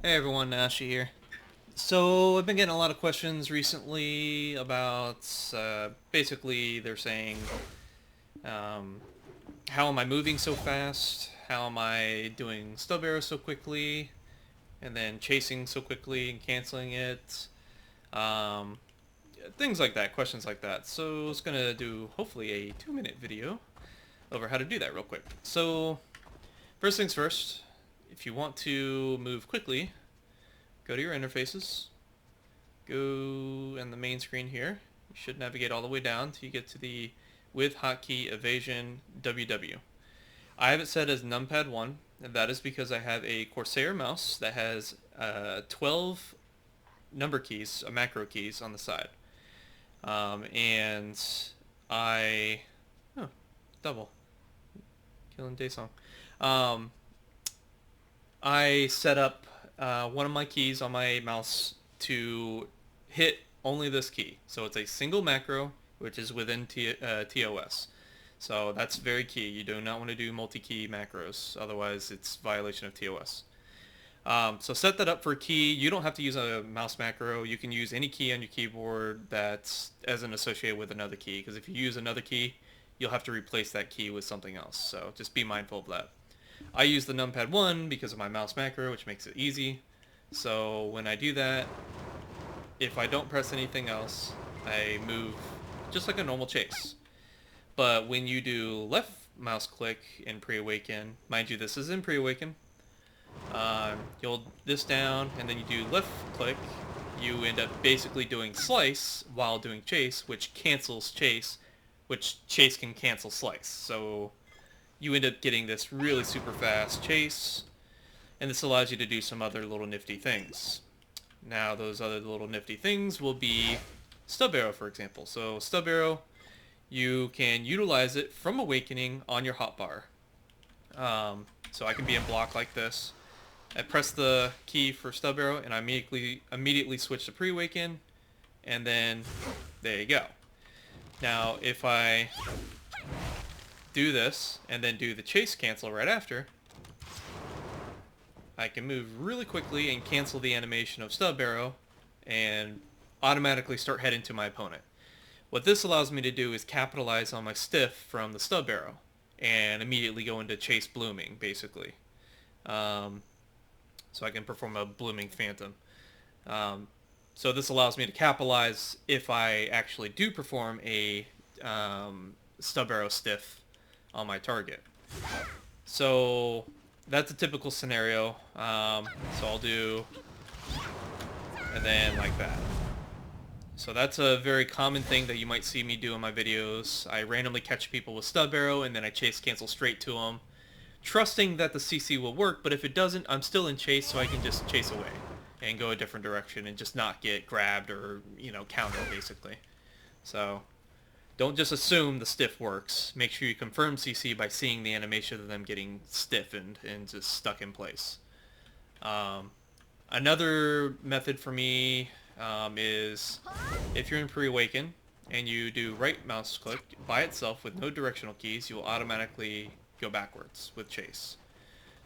Hey everyone, Nashi here. So I've been getting a lot of questions recently about basically they're saying um, how am I moving so fast? How am I doing stub arrows so quickly? And then chasing so quickly and canceling it? Um, Things like that, questions like that. So I was going to do hopefully a 2-minute video over how to do that real quick. So first things first, if you want to move quickly, go to your interfaces. Go in the main screen here. You should navigate all the way down till you get to the with hotkey evasion WW. I have it set as numpad 1, and that is because I have a Corsair mouse that has 12 number keys, macro keys on the side. And I... Oh, double. Killing day song. Um, I set up one of my keys on my mouse to hit only this key. So it's a single macro, which is within TOS. So that's very key. You do not want to do multi-key macros, otherwise it's violation of TOS. So set that up for a key. You don't have to use a mouse macro. You can use any key on your keyboard that's isn't associated with another key, because if you use another key, you'll have to replace that key with something else. So just be mindful of that. I use the numpad 1 because of my mouse macro, which makes it easy. So when I do that, if I don't press anything else, I move just like a normal chase. But when you do left mouse click in pre-awaken, mind you this is in pre-awaken, you hold this down and then you do left click, you end up basically doing slice while doing chase, which cancels chase, which chase can cancel slice. So you end up getting this really super fast chase, and this allows you to do some other little nifty things. Now those other little nifty things will be stub arrow, for example. So stub arrow, you can utilize it from awakening on your hotbar. So I can be in block like this. I press the key for stub arrow and I immediately switch to pre-awaken, and then there you go. Now if I do this and then do the chase cancel right after, I can move really quickly and cancel the animation of stub arrow and automatically start heading to my opponent. What this allows me to do is capitalize on my stiff from the stub arrow and immediately go into chase blooming, basically. Um, so I can perform a blooming phantom. So this allows me to capitalize if I actually do perform a stub arrow stiff on my target. So that's a typical scenario. So I'll do, and then like that. So that's a very common thing that you might see me do in my videos. I randomly catch people with stub arrow and then I chase cancel straight to them, trusting that the CC will work, but if it doesn't, I'm still in chase, so I can just chase away and go a different direction and just not get grabbed or, countered, basically. So don't just assume the stiff works. Make sure you confirm CC by seeing the animation of them getting stiffened and just stuck in place. Another method for me is if you're in pre-awaken and you do right mouse click by itself with no directional keys, you will automatically go backwards with chase.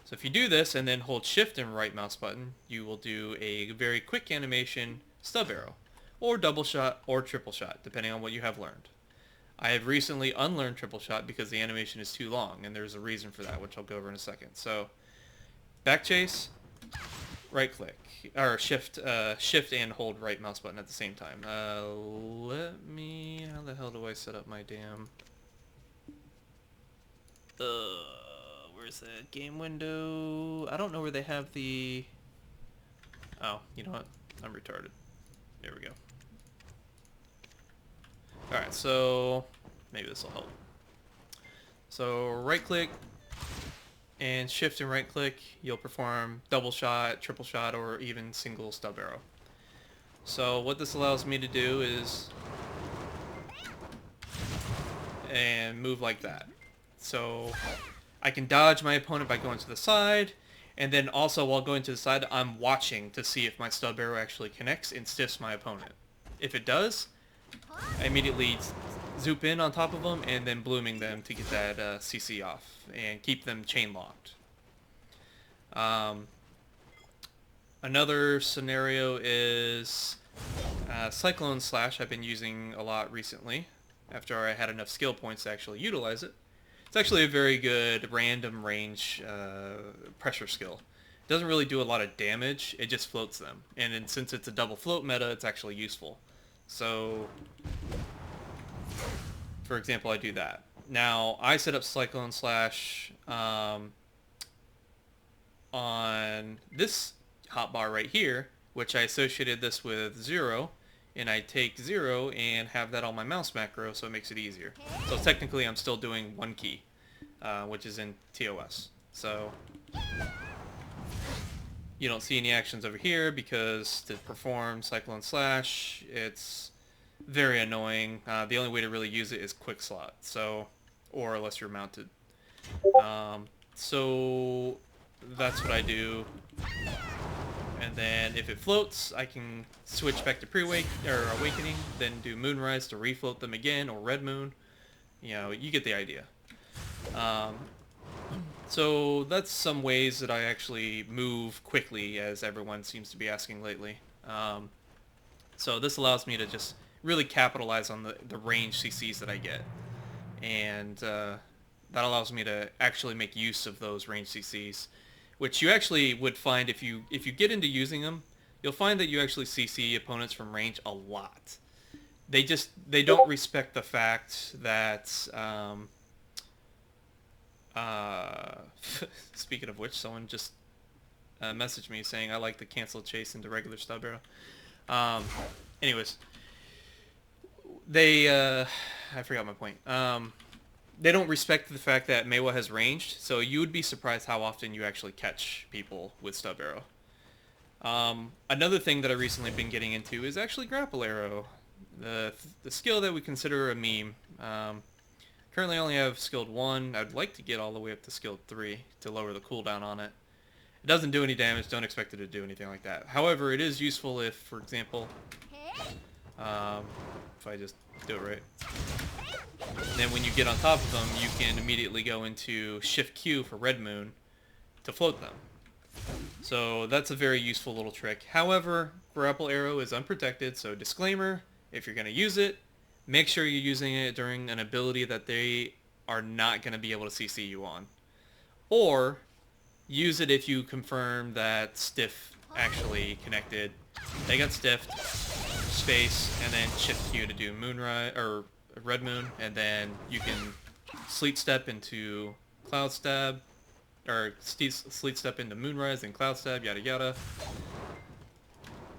So if you do this and then hold shift and right mouse button, you will do a very quick animation stub arrow, or double shot or triple shot, depending on what you have learned. I have recently unlearned triple shot because the animation is too long, and there's a reason for that, which I'll go over in a second. So back chase, right click, or shift and hold right mouse button at the same time. How the hell do I set up my damn, where's the game window? I don't know where they have the, oh, you know what, I'm retarded. There we go. Alright, so maybe this will help. So right click and shift and right click, you'll perform double shot, triple shot, or even single stub arrow. So what this allows me to do is and move like that. So I can dodge my opponent by going to the side, and then also while going to the side, I'm watching to see if my stub arrow actually connects and stiffs my opponent. If it does, I immediately zoop in on top of them and then blooming them to get that CC off and keep them chain locked. Another scenario is Cyclone Slash. I've been using a lot recently after I had enough skill points to actually utilize it. It's actually a very good random range pressure skill. It doesn't really do a lot of damage, it just floats them. And then since it's a double float meta, it's actually useful. So, for example, I do that. Now, I set up Cyclone Slash on this hotbar right here, which I associated this with 0, and I take 0 and have that on my mouse macro, so it makes it easier. So technically I'm still doing one key, which is in TOS. So you don't see any actions over here because to perform Cyclone Slash, it's very annoying. The only way to really use it is quick slot, so, or unless you're mounted. So that's what I do. And then if it floats, I can switch back to pre-wake or awakening, then do moonrise to refloat them again, or red moon. You know, you get the idea. So that's some ways that I actually move quickly, as everyone seems to be asking lately. So this allows me to just really capitalize on the range CCs that I get, and that allows me to actually make use of those range CCs, which you actually would find if you get into using them, you'll find that you actually CC opponents from range a lot. They don't respect the fact that speaking of which, someone just messaged me saying I like the cancel chase into regular stub arrow. Anyways, they I forgot my point. They don't respect the fact that Maehwa has ranged, so you would be surprised how often you actually catch people with stub arrow. Another thing that I've recently been getting into is actually grapple arrow, the skill that we consider a meme. Currently I only have skilled 1. I'd like to get all the way up to skilled 3 to lower the cooldown on it. It doesn't do any damage, don't expect it to do anything like that. However, it is useful if, for example, if I just do it right, then when you get on top of them, you can immediately go into Shift Q for Red Moon to float them. So that's a very useful little trick. However, grapple arrow is unprotected, so disclaimer, if you're going to use it, make sure you're using it during an ability that they are not going to be able to CC you on. Or use it if you confirm that Stiff actually connected. They got stiffed, space, and then Shift Q to do Moonrise or Red Moon, and then you can Sleet Step into Cloud Stab, or Sleet Step into Moonrise and Cloud Stab, yada yada.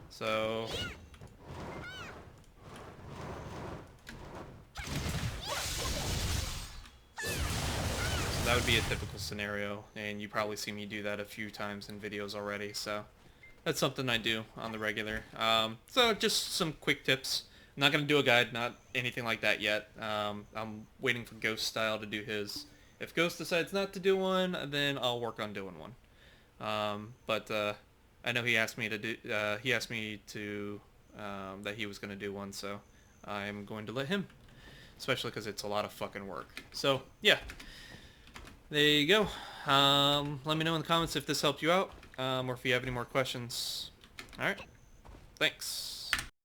So that would be a typical scenario, and you probably see me do that a few times in videos already, so that's something I do on the regular. So just some quick tips. I'm not going to do a guide, not anything like that yet. I'm waiting for Ghost Style to do his. If Ghost decides not to do one, then I'll work on doing one. But I know he asked me to do. He asked me to that he was going to do one, so I'm going to let him. Especially because it's a lot of fucking work. So yeah. There you go. Let me know in the comments if this helped you out, or if you have any more questions. Alright. Thanks.